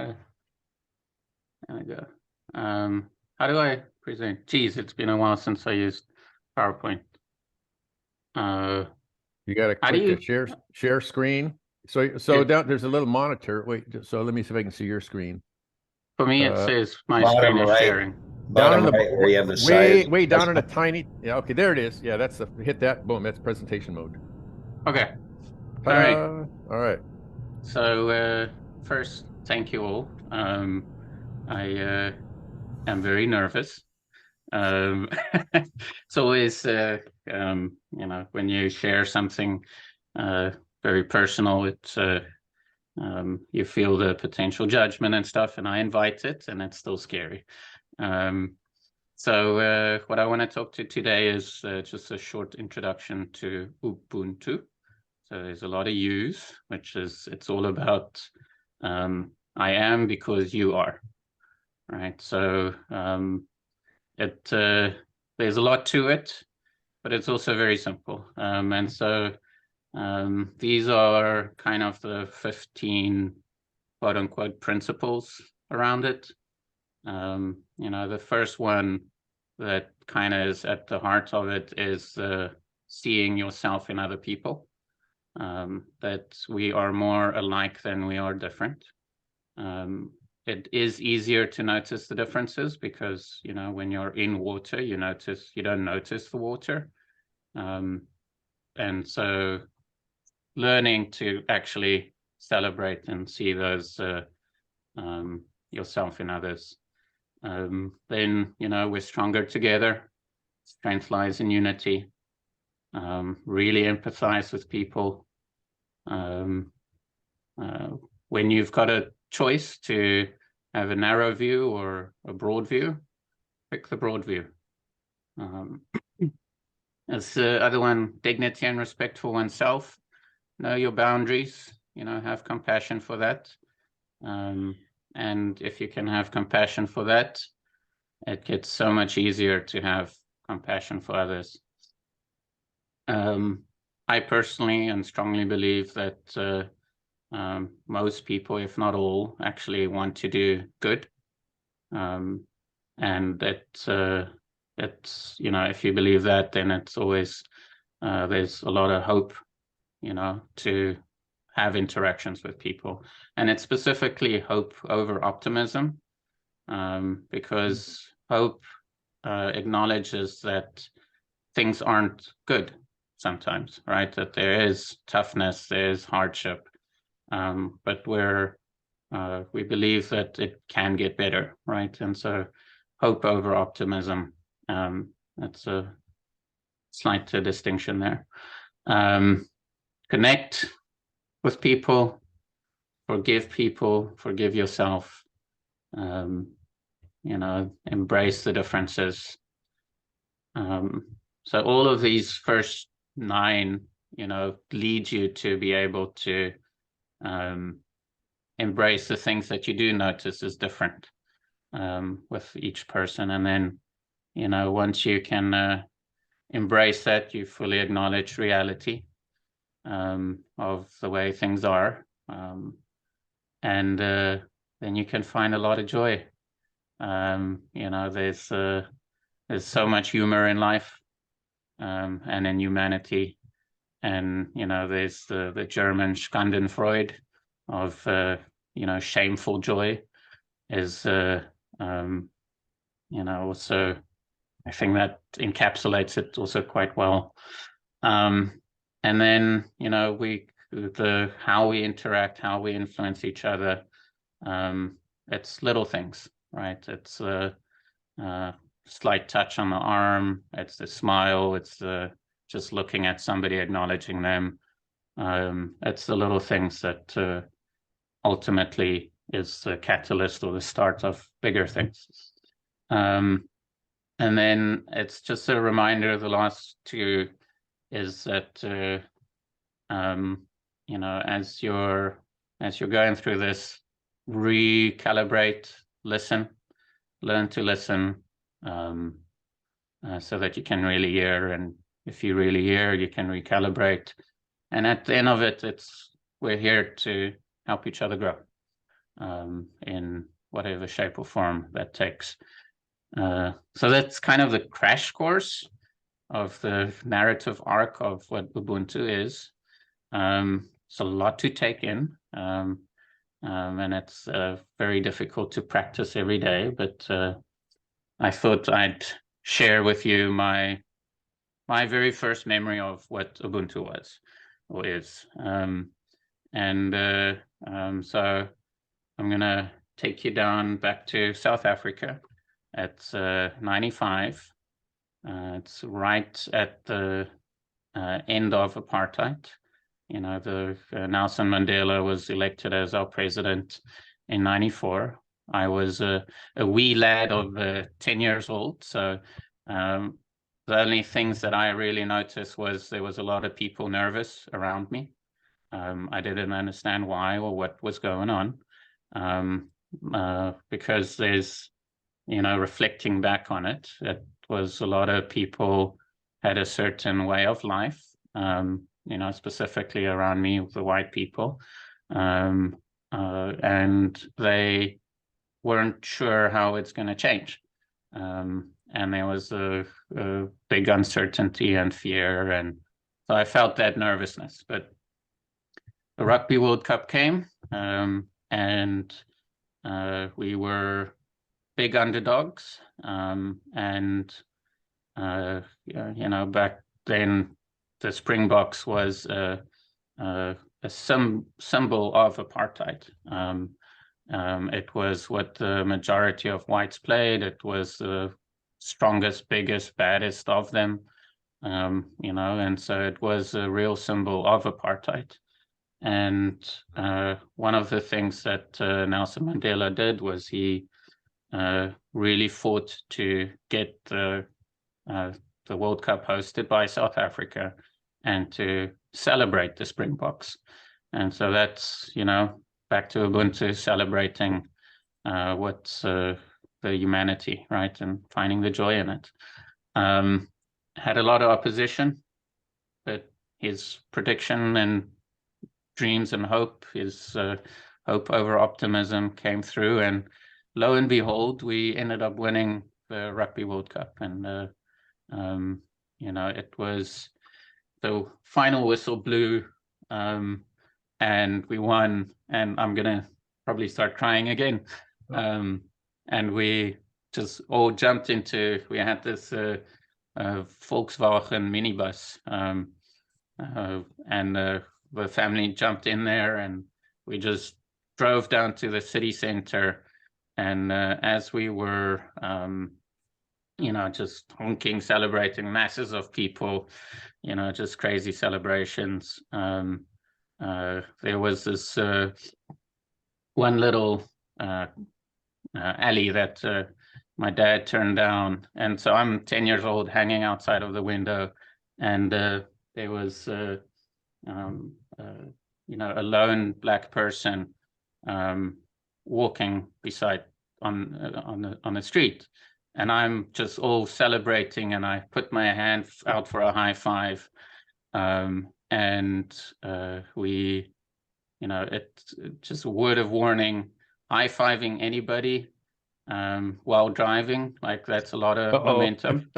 There we go. How do I present? Geez, it's been a while since I used PowerPoint. You got to click the share screen. So down there's a little monitor. Wait, so let me see if I can see your screen. For me, it says my screen is sharing. Down on where you have the size. Way down on a tiny. Yeah, okay, there it is. Yeah, that's the hit that. Boom, that's presentation mode. Okay. All right. All right. So first, thank you all. I am very nervous. It's always when you share something very personal, it's you feel the potential judgment and stuff, and I invite it, and it's still scary. So what I want to talk to today is just a short introduction to Ubuntu. So there's a lot of U's, which is, it's all about I am because you are, right? So there's a lot to it, but it's also very simple. And so these are kind of the 15 quote unquote principles around it. The first one that kind of is at the heart of it is seeing yourself in other people, that we are more alike than we are different. It is easier to notice the differences because, when you're in water, you don't notice the water. And so learning to actually celebrate and see those yourself in others. Then, we're stronger together. Strength lies in unity. Really empathize with people. When you've got a choice to have a narrow view or a broad view, pick the broad view. As the other one, dignity and respect for oneself. Know your boundaries, have compassion for that. And if you can have compassion for that, it gets so much easier to have compassion for others. I personally and strongly believe that most people, if not all, actually want to do good. And it's if you believe that, then it's always, there's a lot of hope, to have interactions with people. And it's specifically hope over optimism, because hope acknowledges that things aren't good sometimes, right? That there is toughness, there's hardship, but we believe that it can get better, right? And so hope over optimism, that's a slight distinction there. Connect with people, forgive yourself, embrace the differences. So all of these first 9, lead you to be able to embrace the things that you do notice as different with each person. And then, once you can embrace that, you fully acknowledge reality of the way things are. And then you can find a lot of joy. There's so much humor in life and in humanity. And, there's the German Schadenfreude of, shameful joy is, also, I think that encapsulates it also quite well. And then, how we interact, how we influence each other, it's little things, right? It's a slight touch on the arm, it's the smile, it's the just looking at somebody, acknowledging them. It's the little things that ultimately is the catalyst or the start of bigger things. And then it's just a reminder, the last 2 is that, as you're going through this, recalibrate, learn to listen, so that you can really hear. And if you really hear, you can recalibrate. And at the end of it, we're here to help each other grow. in whatever shape or form that takes. So that's kind of the crash course of the narrative arc of what Ubuntu is. It's a lot to take in, and it's very difficult to practice every day, but I thought I'd share with you my very first memory of what Ubuntu was or is. So I'm going to take you down back to South Africa at 95. It's right at the end of apartheid. You know, Nelson Mandela was elected as our president in 94. I was a wee lad of 10 years old. So the only things that I really noticed was there was a lot of people nervous around me. I didn't understand why or what was going on, because there's, you know, reflecting back on it, it was a lot of people had a certain way of life, you know, specifically around me, the white people, and they weren't sure how it's going to change. And there was a big uncertainty and fear. And so I felt that nervousness. But the Rugby World Cup came, and we were big underdogs. And, you know, back then, the Springboks was a symbol of apartheid. It was what the majority of whites played. It was the strongest, biggest, baddest of them, you know, and so it was a real symbol of apartheid. And one of the things that Nelson Mandela did was he really fought to get the World Cup hosted by South Africa and to celebrate the Springboks. And so that's, you know, back to Ubuntu, celebrating what's the humanity, right, and finding the joy in it. Had a lot of opposition, but his prediction and dreams and hope, his hope over optimism came through, and lo and behold, we ended up winning the Rugby World Cup. And you know, it was the final whistle blew, and we won, and I'm gonna probably start crying again. And we just all jumped into, we had this Volkswagen minibus, and the family jumped in there, and we just drove down to the city center. And as we were, you know, just honking, celebrating, masses of people, you know, just crazy celebrations. There was this one little alley that my dad turned down. And so I'm 10 years old hanging outside of the window, and there was, you know, a lone black person walking beside on the street. And I'm just all celebrating, and I put my hand out for a high five. And we, you know, it's just a word of warning, high-fiving anybody while driving, like that's a lot of momentum.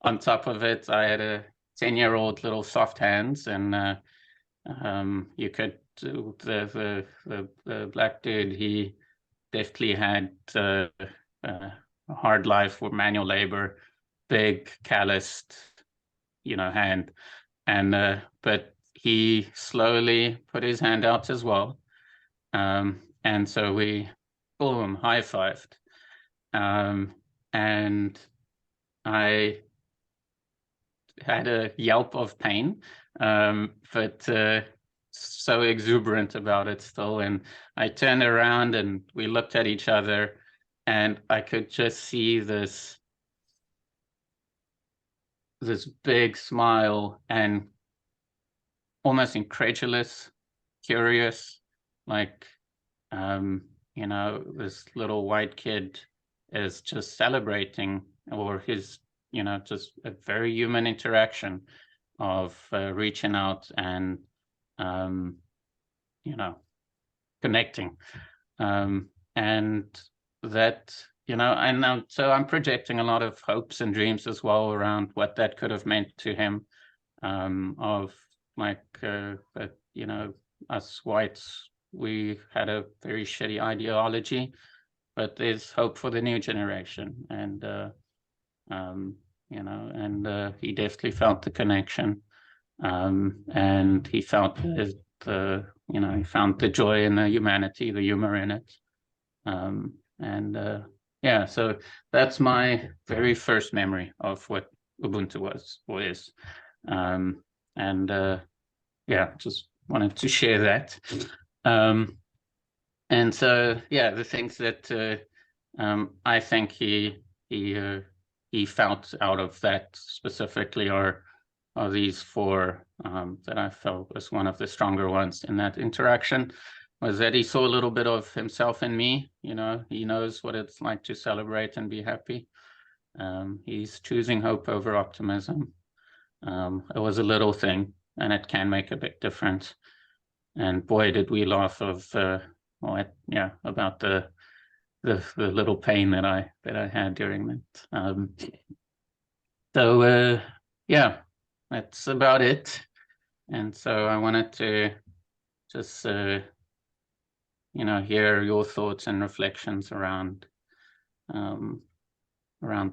On top of it, I had a 10-year-old little soft hands, and you could, the black dude, he definitely had a hard life for manual labor, big calloused, you know, hand. And but he slowly put his hand out as well, and so we boom high-fived, and I had a yelp of pain, but so exuberant about it still. And I turned around and we looked at each other, and I could just see this big smile and almost incredulous, curious, like, you know, this little white kid is just celebrating, or his, you know, just a very human interaction of reaching out and, you know, connecting. And that, you know, and so I'm projecting a lot of hopes and dreams as well around what that could have meant to him, of like, that, you know, us whites, we had a very shitty ideology, but there's hope for the new generation. And, you know, and he definitely felt the connection. And he felt the, you know, he found the joy in the humanity, the humor in it. And yeah, so that's my very first memory of what Ubuntu was or is. And yeah, just wanted to share that. And so, yeah, the things that I think he felt out of that specifically are these four, that I felt was one of the stronger ones in that interaction, was that he saw a little bit of himself in me. You know, he knows what it's like to celebrate and be happy. He's choosing hope over optimism. It was a little thing, and it can make a big difference. And boy, did we laugh about the little pain that I had during that. So yeah, that's about it. And so I wanted to just you know, hear your thoughts and reflections around